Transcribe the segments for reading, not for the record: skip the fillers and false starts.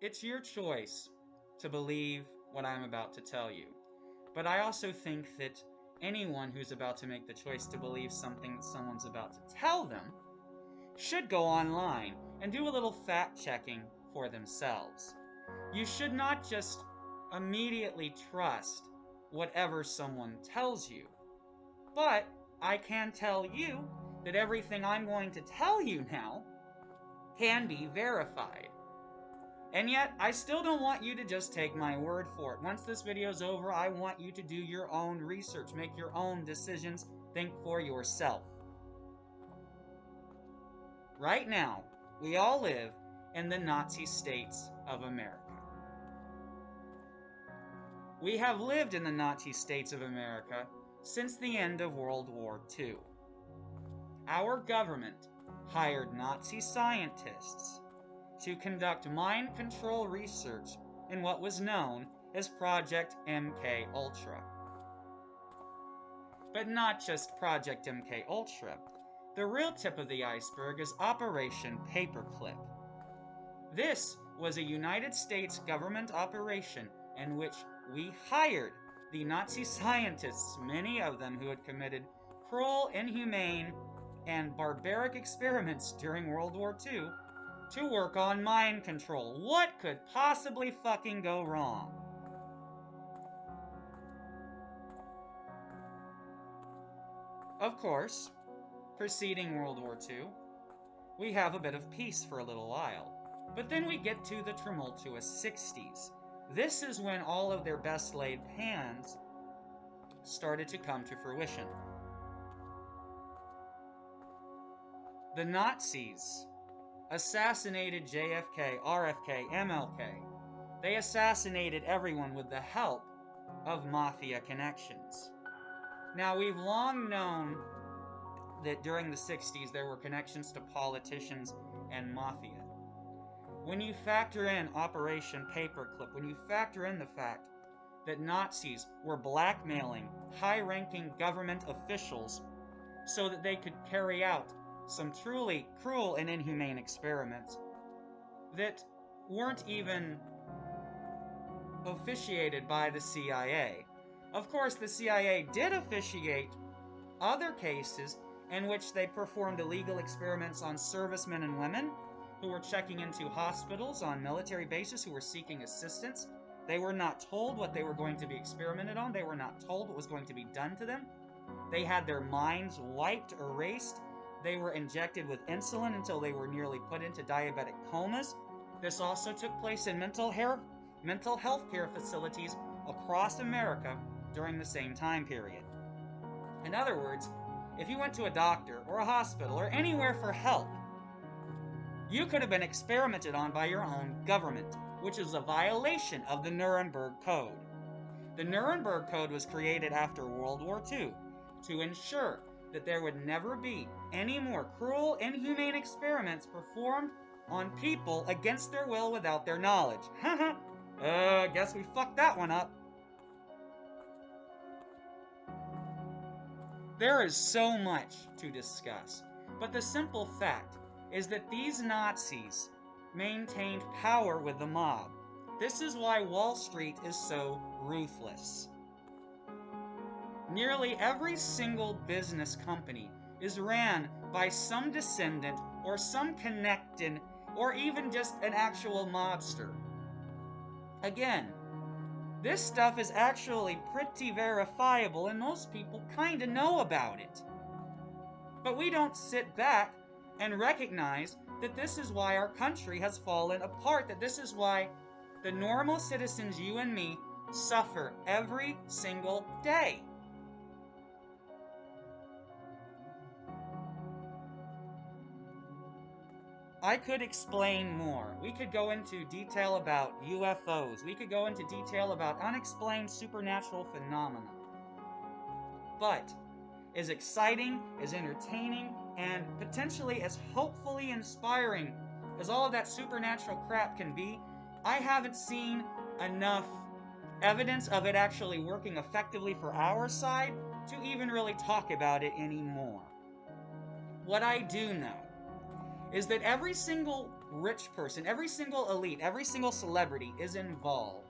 it's your choice to believe what I'm about to tell you. But I also think that anyone who's about to make the choice to believe something that someone's about to tell them should go online and do a little fact checking for themselves. You should not just immediately trust whatever someone tells you. But I can tell you that everything I'm going to tell you now can be verified. And yet, I still don't want you to just take my word for it. Once this video is over, I want you to do your own research, make your own decisions, think for yourself. Right now, we all live in the Nazi states of America. We have lived in the Nazi states of America since the end of World War II. Our government hired Nazi scientists to conduct mind control research in what was known as Project MK Ultra. But not just Project MK Ultra. The real tip of the iceberg is Operation Paperclip. This was a United States government operation in which we hired the Nazi scientists, many of them who had committed cruel, inhumane, and barbaric experiments during World War II, to work on mind control. What could possibly fucking go wrong? Of course, preceding World War II, we have a bit of peace for a little while. But then we get to the tumultuous 60s. This is when all of their best laid plans started to come to fruition. The Nazis assassinated JFK, RFK, MLK. They assassinated everyone with the help of mafia connections. Now, we've long known that during the 60s there were connections to politicians and mafia. When you factor in Operation Paperclip, when you factor in the fact that Nazis were blackmailing high-ranking government officials so that they could carry out some truly cruel and inhumane experiments that weren't even officiated by the CIA. Of course, the CIA did officiate other cases in which they performed illegal experiments on servicemen and women who were checking into hospitals on military bases who were seeking assistance. They were not told what they were going to be experimented on. They were not told what was going to be done to them. They had their minds wiped, erased. They were injected with insulin until they were nearly put into diabetic comas. This also took place in mental health care facilities across America during the same time period. In other words, if you went to a doctor or a hospital or anywhere for help, you could have been experimented on by your own government, which is a violation of the Nuremberg Code. The Nuremberg Code was created after World War II to ensure that there would never be any more cruel, inhumane experiments performed on people against their will without their knowledge. Guess we fucked that one up. There is so much to discuss, but the simple fact is that these Nazis maintained power with the mob. This is why Wall Street is so ruthless. Nearly every single business company is ran by some descendant or some connected or even just an actual mobster. Again, this stuff is actually pretty verifiable and most people kinda know about it. But we don't sit back and recognize that this is why our country has fallen apart, that this is why the normal citizens, you and me, suffer every single day. I could explain more. We could go into detail about UFOs. We could go into detail about unexplained supernatural phenomena. But as exciting, as entertaining, and potentially as hopefully inspiring as all of that supernatural crap can be, I haven't seen enough evidence of it actually working effectively for our side to even really talk about it anymore. What I do know is that every single rich person, every single elite, every single celebrity is involved.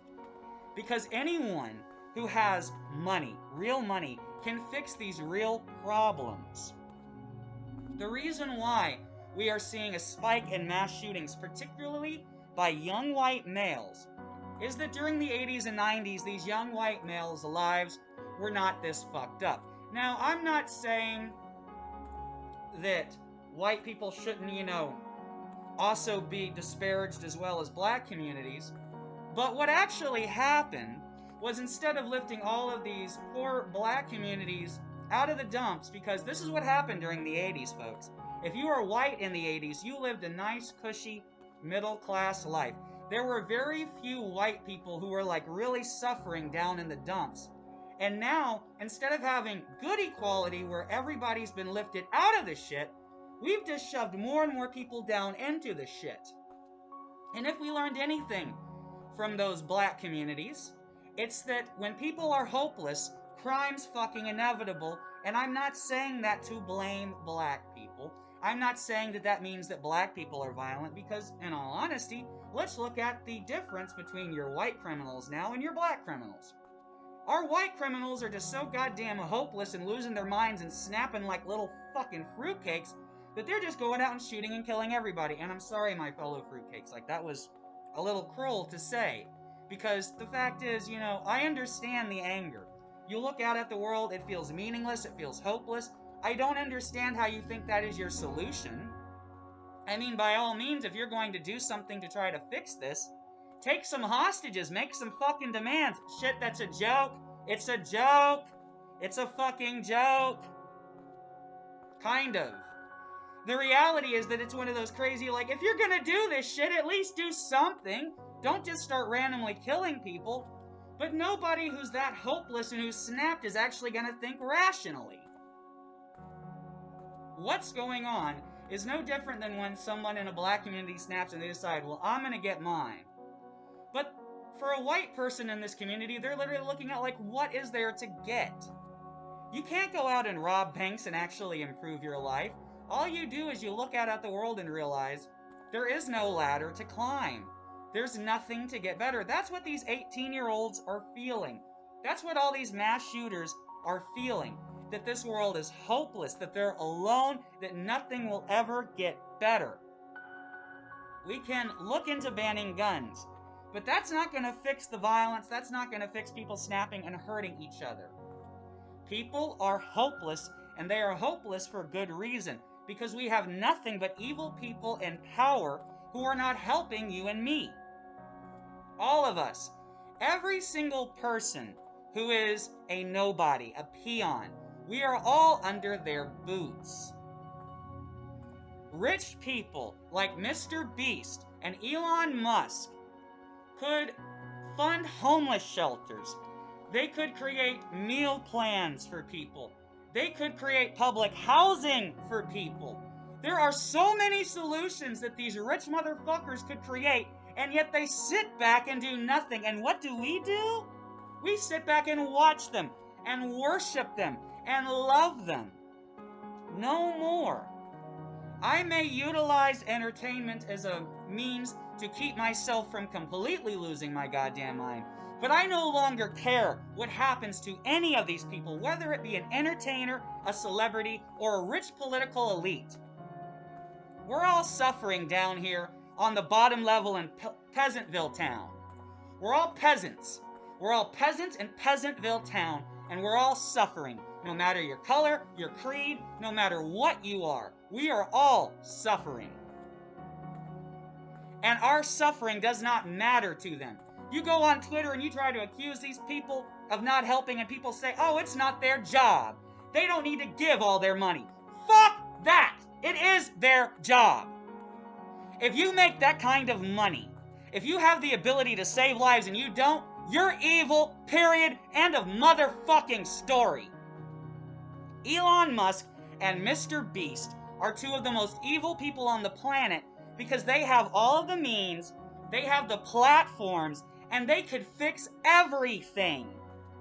Because anyone who has money, real money, can fix these real problems. The reason why we are seeing a spike in mass shootings, particularly by young white males, is that during the 80s and 90s, these young white males' lives were not this fucked up. Now, I'm not saying that white people shouldn't, also be disparaged as well as black communities, but what actually happened was, instead of lifting all of these poor black communities out of the dumps, because this is what happened during the 80s, folks. If you were white in the 80s, you lived a nice, cushy, middle-class life. There were very few white people who were really suffering down in the dumps. And now, instead of having good equality where everybody's been lifted out of the shit, we've just shoved more and more people down into the shit. And if we learned anything from those black communities, it's that when people are hopeless, crime's fucking inevitable. And I'm not saying that to blame black people. I'm not saying that that means that black people are violent, because, in all honesty, let's look at the difference between your white criminals now and your black criminals. Our white criminals are just so goddamn hopeless and losing their minds and snapping like little fucking fruitcakes that they're just going out and shooting and killing everybody. And I'm sorry, my fellow fruitcakes, that was a little cruel to say. Because the fact is, I understand the anger. You look out at the world, it feels meaningless, it feels hopeless. I don't understand how you think that is your solution. I mean, by all means, if you're going to do something to try to fix this, take some hostages, make some fucking demands. Shit, that's a joke. It's a joke. It's a fucking joke. Kind of. The reality is that it's one of those crazy, if you're gonna do this shit, at least do something. Don't just start randomly killing people. But nobody who's that hopeless and who's snapped is actually gonna think rationally. What's going on is no different than when someone in a black community snaps and they decide, well, I'm gonna get mine. But for a white person in this community, they're literally looking at, what is there to get? You can't go out and rob banks and actually improve your life. All you do is you look out at the world and realize there is no ladder to climb. There's nothing to get better. That's what these 18-year-olds are feeling. That's what all these mass shooters are feeling. That this world is hopeless, that they're alone, that nothing will ever get better. We can look into banning guns, but that's not going to fix the violence. That's not going to fix people snapping and hurting each other. People are hopeless, and they are hopeless for good reason, because we have nothing but evil people in power who are not helping you and me. All of us. Every single person who is a nobody, a peon, we are all under their boots. Rich people like Mr. Beast and Elon Musk could fund homeless shelters. They could create meal plans for people. They could create public housing for people. There are so many solutions that these rich motherfuckers could create, and yet they sit back and do nothing. And what do? We sit back and watch them, and worship them, and love them. No more. I may utilize entertainment as a means to keep myself from completely losing my goddamn mind, but I no longer care what happens to any of these people, whether it be an entertainer, a celebrity, or a rich political elite. We're all suffering down here on the bottom level in Peasantville town. We're all peasants. We're all peasants in Peasantville town, and we're all suffering. No matter your color, your creed, no matter what you are, we are all suffering. And our suffering does not matter to them. You go on Twitter and you try to accuse these people of not helping, and people say, oh, it's not their job. They don't need to give all their money. Fuck that! It is their job. If you make that kind of money, if you have the ability to save lives and you don't, you're evil, period, end of motherfucking story. Elon Musk and Mr. Beast are two of the most evil people on the planet because they have all of the means, they have the platforms, and they could fix everything.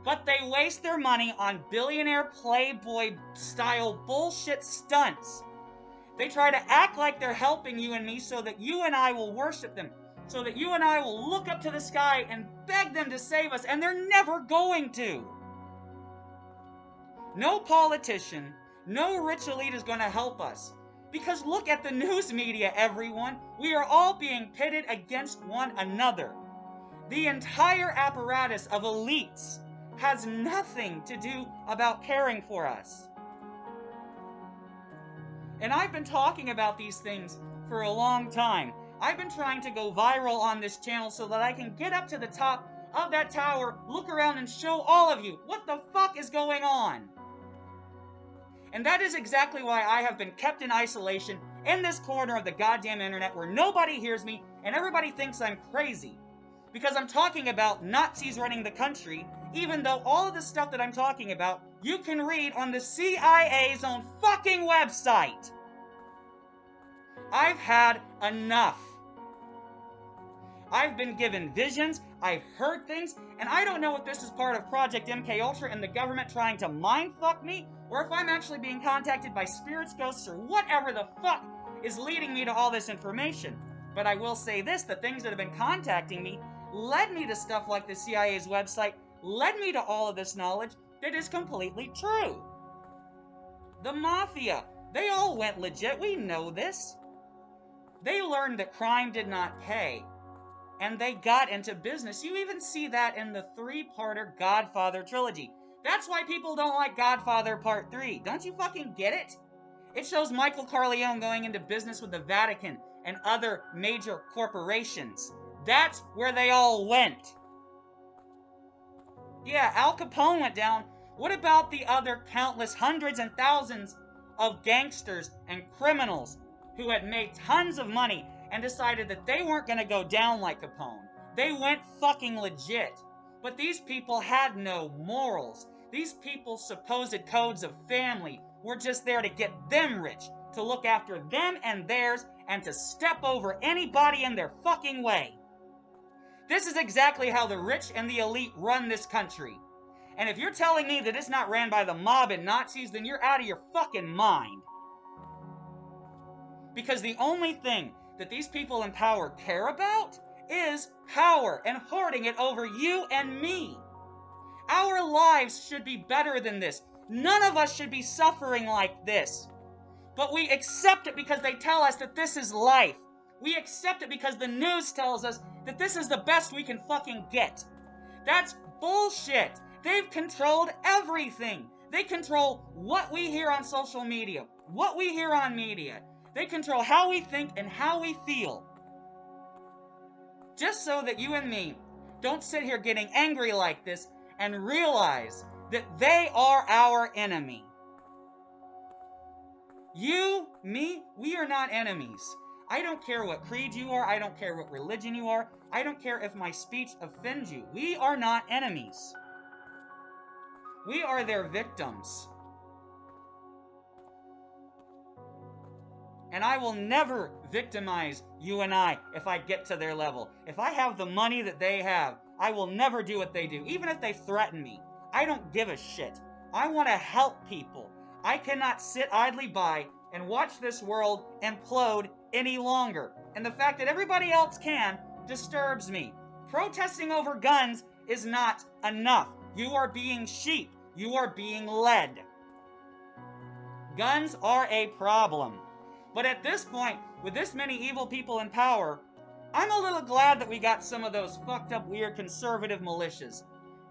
But they waste their money on billionaire playboy style bullshit stunts. They try to act like they're helping you and me so that you and I will worship them, so that you and I will look up to the sky and beg them to save us, and they're never going to. No politician, no rich elite is going to help us. Because look at the news media, everyone. We are all being pitted against one another. The entire apparatus of elites has nothing to do about caring for us. And I've been talking about these things for a long time. I've been trying to go viral on this channel so that I can get up to the top of that tower, look around, and show all of you what the fuck is going on. And that is exactly why I have been kept in isolation in this corner of the goddamn internet where nobody hears me and everybody thinks I'm crazy. Because I'm talking about Nazis running the country, even though all of the stuff that I'm talking about you can read on the CIA's own fucking website. I've had enough. I've been given visions, I've heard things, and I don't know if this is part of Project MKUltra and the government trying to mindfuck me, or if I'm actually being contacted by spirits, ghosts, or whatever the fuck is leading me to all this information. But I will say this, the things that have been contacting me led me to stuff like the CIA's website, led me to all of this knowledge that is completely true. The Mafia, they all went legit, we know this. They learned that crime did not pay, and they got into business. You even see that in the three-parter Godfather trilogy. That's why people don't like Godfather Part 3. Don't you fucking get it? It shows Michael Corleone going into business with the Vatican and other major corporations. That's where they all went. Yeah, Al Capone went down. What about the other countless hundreds and thousands of gangsters and criminals who had made tons of money and decided that they weren't going to go down like Capone? They went fucking legit. But these people had no morals. These people's supposed codes of family were just there to get them rich, to look after them and theirs, and to step over anybody in their fucking way. This is exactly how the rich and the elite run this country. And if you're telling me that it's not ran by the mob and Nazis, then you're out of your fucking mind. Because the only thing that these people in power care about is power and hoarding it over you and me. Our lives should be better than this. None of us should be suffering like this. But we accept it because they tell us that this is life. We accept it because the news tells us that this is the best we can fucking get. That's bullshit. They've controlled everything. They control what we hear on social media, what we hear on media. They control how we think and how we feel. Just so that you and me don't sit here getting angry like this and realize that they are our enemy. You, me, we are not enemies. I don't care what creed you are. I don't care what religion you are. I don't care if my speech offends you. We are not enemies. We are their victims. And I will never victimize you and I if I get to their level. If I have the money that they have, I will never do what they do, even if they threaten me. I don't give a shit. I want to help people. I cannot sit idly by and watch this world implode any longer. And the fact that everybody else can disturbs me. Protesting over guns is not enough. You are being sheep. You are being led. Guns are a problem. But at this point, with this many evil people in power, I'm a little glad that we got some of those fucked up, weird conservative militias.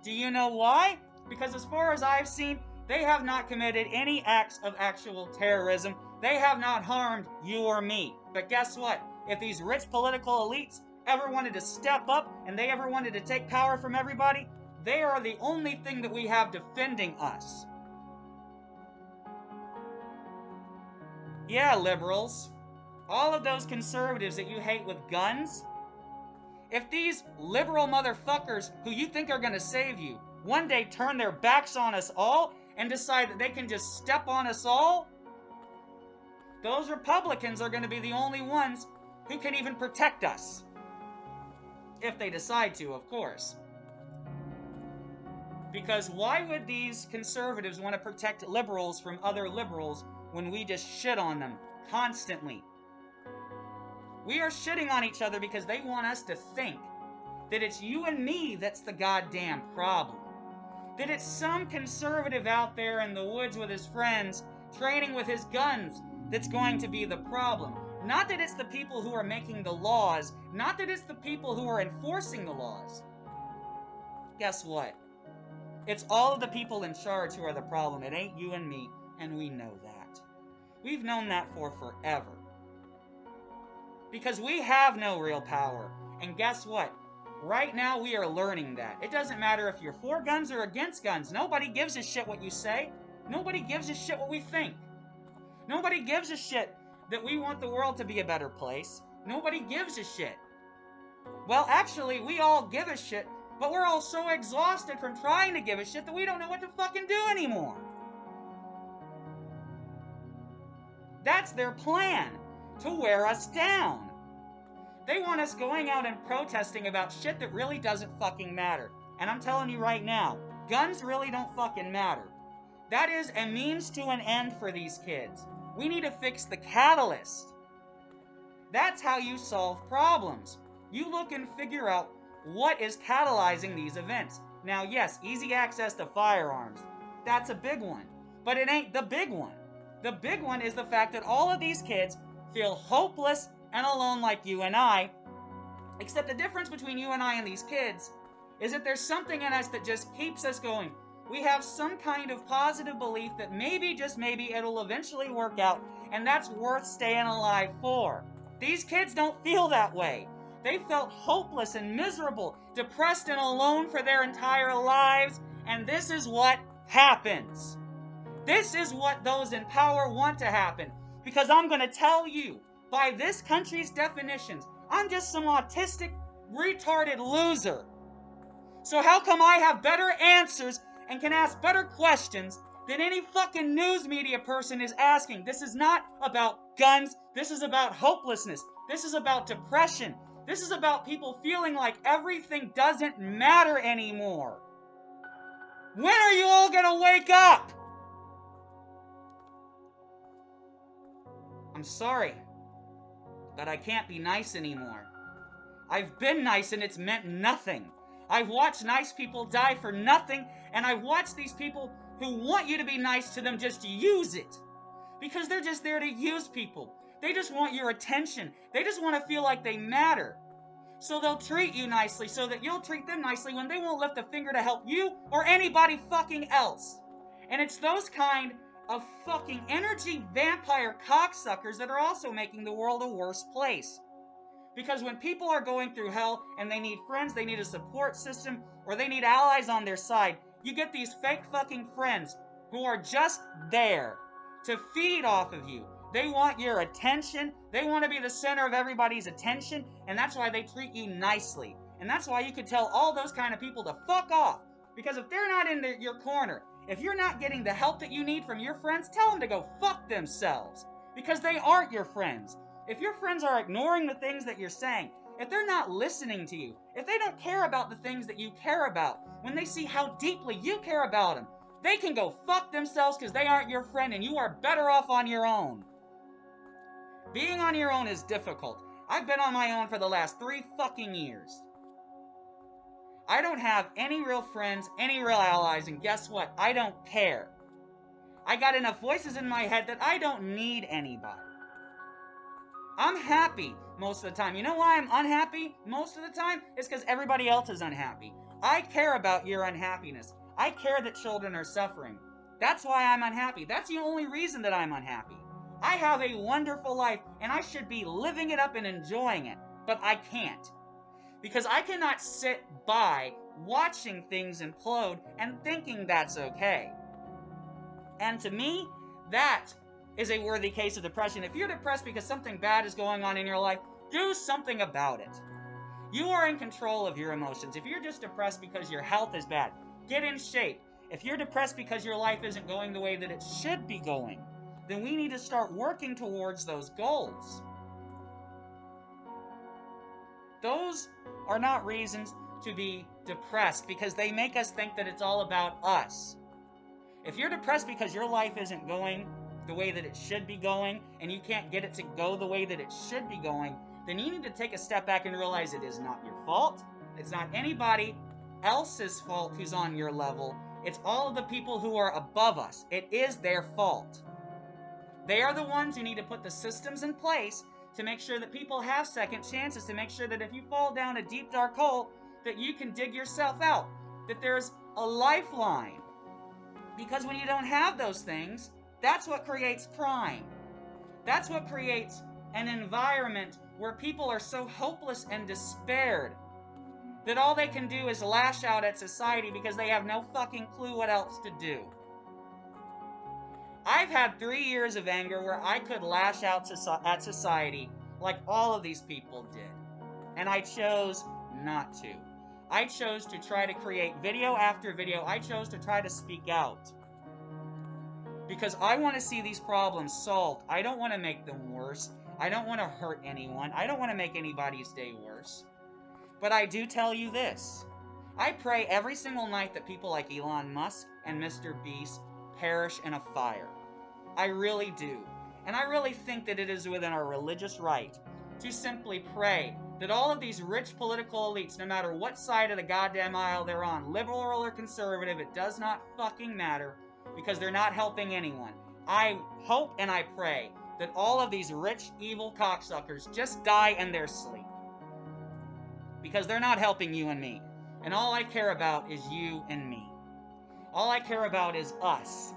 Do you know why? Because as far as I've seen, they have not committed any acts of actual terrorism. They have not harmed you or me. But guess what? If these rich political elites ever wanted to step up and they ever wanted to take power from everybody, they are the only thing that we have defending us. Yeah, liberals. All of those conservatives that you hate with guns, if these liberal motherfuckers who you think are going to save you one day turn their backs on us all and decide that they can just step on us all, those Republicans are going to be the only ones who can even protect us. If they decide to, of course. Because why would these conservatives want to protect liberals from other liberals when we just shit on them constantly. We are shitting on each other because they want us to think that it's you and me that's the goddamn problem. That it's some conservative out there in the woods with his friends, training with his guns, that's going to be the problem. Not that it's the people who are making the laws, not that it's the people who are enforcing the laws. Guess what? It's all of the people in charge who are the problem. It ain't you and me, and we know that. We've known that for forever. Because we have no real power. And guess what? Right now we are learning that. It doesn't matter if you're for guns or against guns. Nobody gives a shit what you say. Nobody gives a shit what we think. Nobody gives a shit that we want the world to be a better place. Nobody gives a shit. Well, actually, we all give a shit, but we're all so exhausted from trying to give a shit that we don't know what to fucking do anymore. That's their plan, to wear us down. They want us going out and protesting about shit that really doesn't fucking matter. And I'm telling you right now, guns really don't fucking matter. That is a means to an end for these kids. We need to fix the catalyst. That's how you solve problems. You look and figure out what is catalyzing these events. Now, yes, easy access to firearms. That's a big one. But it ain't the big one. The big one is the fact that all of these kids feel hopeless and alone like you and I. Except the difference between you and I and these kids is that there's something in us that just keeps us going. We have some kind of positive belief that maybe, just maybe, it'll eventually work out, and that's worth staying alive for. These kids don't feel that way. They felt hopeless and miserable, depressed and alone for their entire lives, and this is what happens. This is what those in power want to happen, because I'm going to tell you, by this country's definitions, I'm just some autistic, retarded loser. So how come I have better answers and can ask better questions than any fucking news media person is asking? This is not about guns. This is about hopelessness. This is about depression. This is about people feeling like everything doesn't matter anymore. When are you all gonna wake up? I'm sorry, but I can't be nice anymore. I've been nice and it's meant nothing. I've watched nice people die for nothing, and I've watched these people who want you to be nice to them just use it. Because they're just there to use people. They just want your attention. They just want to feel like they matter. So they'll treat you nicely so that you'll treat them nicely when they won't lift a finger to help you or anybody fucking else. And it's those kind of fucking energy vampire cocksuckers that are also making the world a worse place. Because when people are going through hell and they need friends, they need a support system, or they need allies on their side, you get these fake fucking friends who are just there to feed off of you. They want your attention. They want to be the center of everybody's attention, and that's why they treat you nicely. And that's why you could tell all those kind of people to fuck off. Because if they're not in your corner, if you're not getting the help that you need from your friends, tell them to go fuck themselves. Because they aren't your friends. If your friends are ignoring the things that you're saying, if they're not listening to you, if they don't care about the things that you care about, when they see how deeply you care about them, they can go fuck themselves because they aren't your friend and you are better off on your own. Being on your own is difficult. I've been on my own for the last 3 fucking years. I don't have any real friends, any real allies, and guess what? I don't care. I got enough voices in my head that I don't need anybody. I'm happy most of the time. You know why I'm unhappy most of the time? It's because everybody else is unhappy. I care about your unhappiness. I care that children are suffering. That's why I'm unhappy. That's the only reason that I'm unhappy. I have a wonderful life, and I should be living it up and enjoying it. But I can't. Because I cannot sit by watching things implode and thinking that's okay. And to me, that is a worthy case of depression. If you're depressed because something bad is going on in your life, do something about it. You are in control of your emotions. If you're just depressed because your health is bad, get in shape. If you're depressed because your life isn't going the way that it should be going, then we need to start working towards those goals. Those are not reasons to be depressed because they make us think that it's all about us. If you're depressed because your life isn't going the way that it should be going, and you can't get it to go the way that it should be going, then you need to take a step back and realize it is not your fault. It's not anybody else's fault who's on your level. It's all of the people who are above us. It is their fault. They are the ones who need to put the systems in place to make sure that people have second chances, to make sure that if you fall down a deep, dark hole, that you can dig yourself out, that there's a lifeline. Because when you don't have those things, that's what creates crime. That's what creates an environment where people are so hopeless and despaired that all they can do is lash out at society because they have no fucking clue what else to do. I've had 3 years of anger where I could lash out at society like all of these people did. And I chose not to. I chose to try to create video after video. I chose to try to speak out. Because I want to see these problems solved. I don't want to make them worse. I don't want to hurt anyone. I don't want to make anybody's day worse. But I do tell you this. I pray every single night that people like Elon Musk and Mr. Beast perish in a fire. I really do. And I really think that it is within our religious right to simply pray that all of these rich political elites, no matter what side of the goddamn aisle they're on, liberal or conservative, it does not fucking matter, because they're not helping anyone. I hope and I pray that all of these rich, evil cocksuckers just die in their sleep. Because they're not helping you and me. And all I care about is you and me. All I care about is us.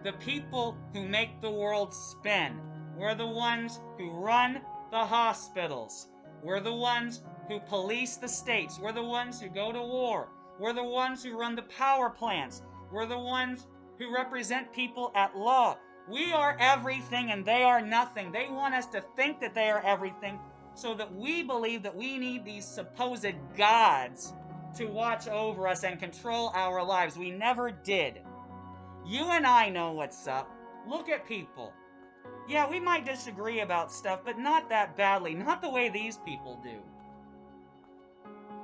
The people who make the world spin. We're the ones who run the hospitals. We're the ones who police the states. We're the ones who go to war. We're the ones who run the power plants. We're the ones who represent people at law. We are everything and they are nothing. They want us to think that they are everything so that we believe that we need these supposed gods to watch over us and control our lives. We never did. You and I know what's up. Look at people. Yeah, we might disagree about stuff, but not that badly. Not the way these people do.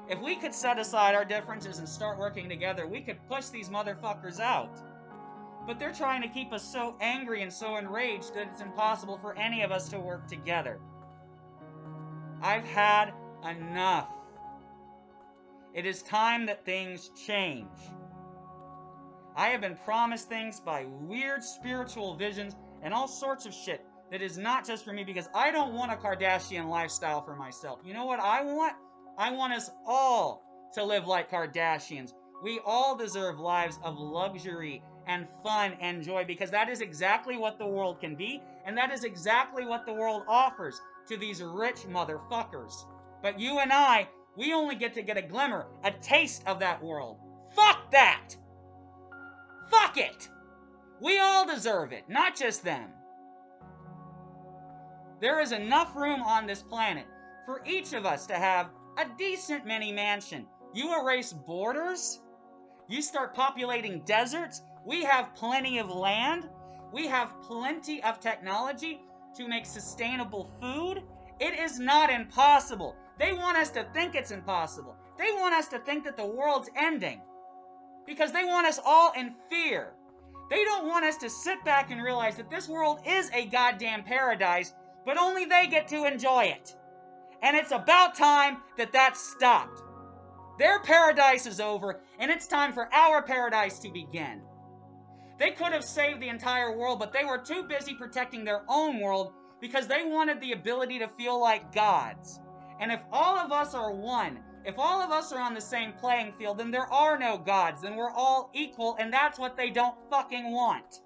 If we could set aside our differences and start working together, we could push these motherfuckers out. But they're trying to keep us so angry and so enraged that it's impossible for any of us to work together. I've had enough. It is time that things change. I have been promised things by weird spiritual visions and all sorts of shit that is not just for me, because I don't want a Kardashian lifestyle for myself. You know what I want? I want us all to live like Kardashians. We all deserve lives of luxury and fun and joy, because that is exactly what the world can be, and that is exactly what the world offers to these rich motherfuckers. But you and I, we only get a glimmer, a taste of that world. Fuck that! Fuck it! We all deserve it, not just them. There is enough room on this planet for each of us to have a decent mini mansion. You erase borders, you start populating deserts, we have plenty of land, we have plenty of technology to make sustainable food. It is not impossible. They want us to think it's impossible. They want us to think that the world's ending, because they want us all in fear. They don't want us to sit back and realize that this world is a goddamn paradise, but only they get to enjoy it. And it's about time that that stopped. Their paradise is over, and it's time for our paradise to begin. They could have saved the entire world, but they were too busy protecting their own world because they wanted the ability to feel like gods. And if all of us are one, if all of us are on the same playing field, then there are no gods, then we're all equal, and that's what they don't fucking want.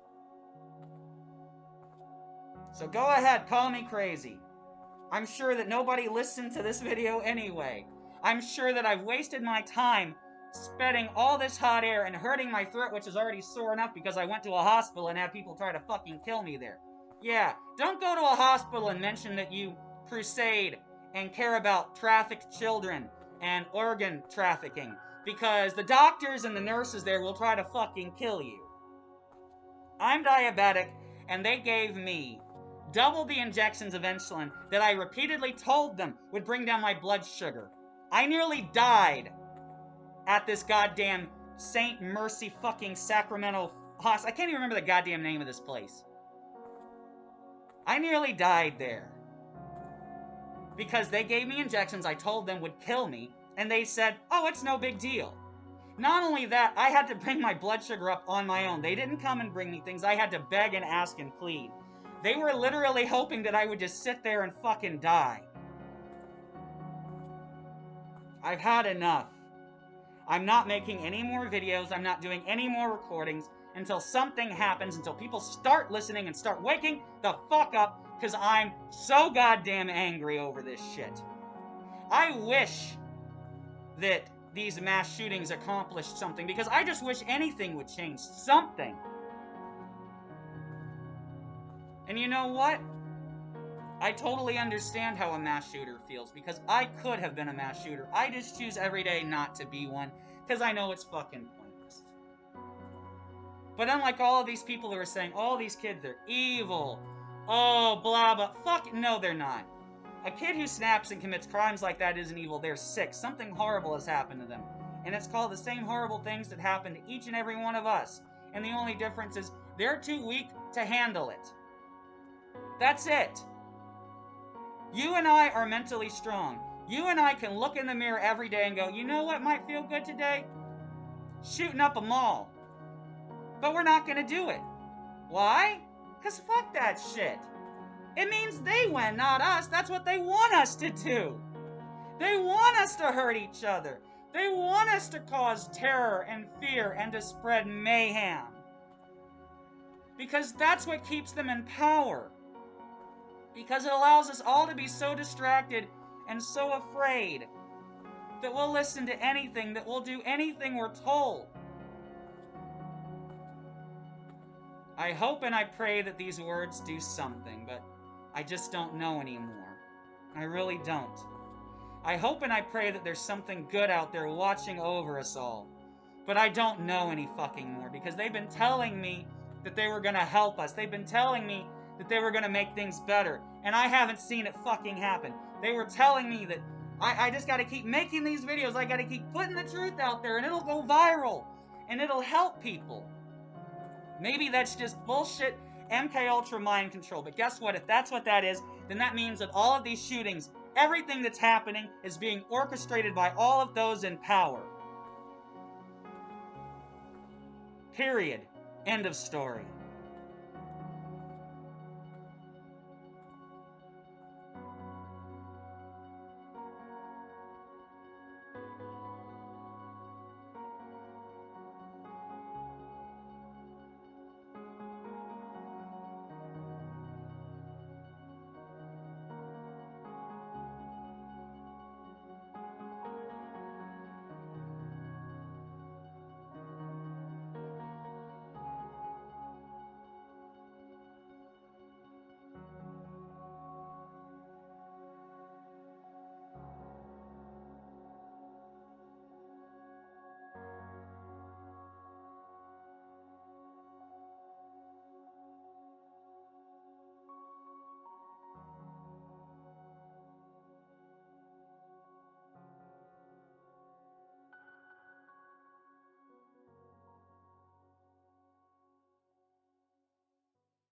So go ahead, call me crazy. I'm sure that nobody listened to this video anyway. I'm sure that I've wasted my time spitting all this hot air and hurting my throat, which is already sore enough because I went to a hospital and had people try to fucking kill me there. Yeah, don't go to a hospital and mention that you crusade and care about trafficked children and organ trafficking, because the doctors and the nurses there will try to fucking kill you. I'm diabetic, and they gave me double the injections of insulin that I repeatedly told them would bring down my blood sugar. I nearly died at this goddamn St. Mercy fucking Sacramento hospital. I can't even remember the goddamn name of this place. I nearly died there. Because they gave me injections I told them would kill me, and they said, oh, it's no big deal. Not only that, I had to bring my blood sugar up on my own. They didn't come and bring me things. I had to beg and ask and plead. They were literally hoping that I would just sit there and fucking die. I've had enough. I'm not making any more videos. I'm not doing any more recordings until something happens, until people start listening and start waking the fuck up, because I'm so goddamn angry over this shit. I wish that these mass shootings accomplished something, because I just wish anything would change something. And you know what? I totally understand how a mass shooter feels, because I could have been a mass shooter. I just choose every day not to be one, because I know it's fucking pointless. But unlike all of these people who are saying, all these kids are evil, oh, blah, blah, fuck, no, they're not. A kid who snaps and commits crimes like that isn't evil, they're sick. Something horrible has happened to them. And it's called the same horrible things that happen to each and every one of us. And the only difference is, they're too weak to handle it. That's it. You and I are mentally strong. You and I can look in the mirror every day and go, you know what might feel good today? Shooting up a mall. But we're not gonna do it. Why? Because fuck that shit. It means they win, not us. That's what they want us to do. They want us to hurt each other. They want us to cause terror and fear and to spread mayhem. Because that's what keeps them in power. Because it allows us all to be so distracted and so afraid that we'll listen to anything, that we'll do anything we're told. I hope and I pray that these words do something, but I just don't know anymore. I really don't. I hope and I pray that there's something good out there watching over us all. But I don't know any fucking more, because they've been telling me that they were gonna help us. They've been telling me that they were gonna make things better, and I haven't seen it fucking happen. They were telling me that I just gotta keep making these videos, I gotta keep putting the truth out there, and it'll go viral, and it'll help people. Maybe that's just bullshit MK Ultra mind control, but guess what? If that's what that is, then that means that all of these shootings, everything that's happening, is being orchestrated by all of those in power. Period. End of story.